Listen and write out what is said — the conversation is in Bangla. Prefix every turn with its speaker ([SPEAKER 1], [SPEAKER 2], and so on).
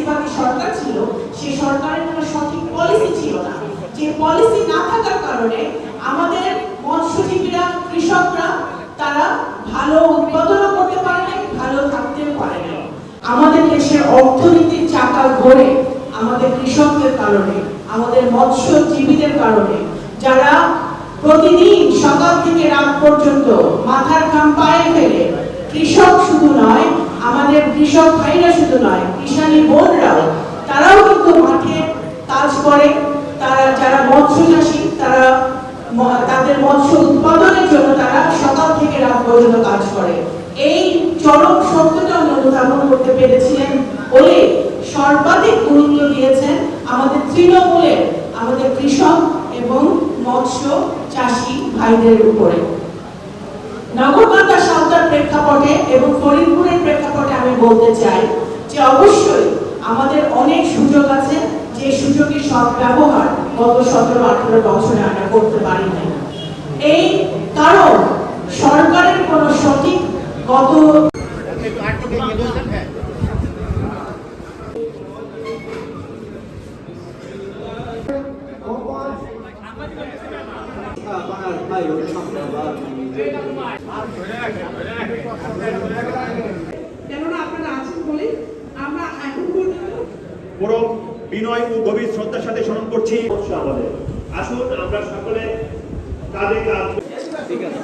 [SPEAKER 1] ফ্যাসিবাদী সরকার ছিল, সেই সরকারের কোনো সঠিক পলিসি ছিল না। যে পলিসি না থাকার কারণে আমাদের মৎস্যজীবীরা, কৃষকরা তারা ভালো উৎপাদনও করতে পারে না, ভালো থাকতেও পারে না। আমাদের দেশের অর্থনীতির চাকা ঘোরে আমাদের কৃষকদের কারণে, আমাদের মৎস্যজীবীদের কারণে, যারা প্রতিদিন সকাল থেকে রাত পর্যন্ত মাথার ঘাম পায়ে ফেলে, কৃষক শুধু নয়, আমাদের কৃষক ভাইরা শুধু নয়, কৃষানী বোনরাও, তারাও কিন্তু মাঠে কাজ করে। তারা যারা মৎস্য চাষী, তারা তাদের মৎস্য উৎপাদনের জন্য তারা সকাল থেকে রাত পর্যন্ত কাজ করে। এই চরম সত্যটা অনুধাবন করতে পেরেছিলেন বলে সর্বাধিক গুরুত্ব দিয়েছেন আমাদের তৃণমূলের, আমাদের কৃষক এবং মৎস্য চাষী ভাইদের উপরে। নগরকান্দা সাঁওতাল প্রেক্ষাপটে এবং ফরিদপুরের প্রেক্ষাপটে আমি বলতে চাই যে অবশ্যই আমাদের অনেক সুযোগ আছে, যে সুযোগের সদ্ব্যবহার গত 17-18 বছরে আমরা করতে পারি না। এই কারণ সরকারের কোন সঠিক গত কেননা আপনারা আছেন বলে আমরা এখন পর্যন্ত
[SPEAKER 2] বড় বিনয় ও গভীর শ্রদ্ধার সাথে স্মরণ করছি আমাদের। আসুন আমরা সকলে কাঁধে কাঁধ। ঠিক আছে।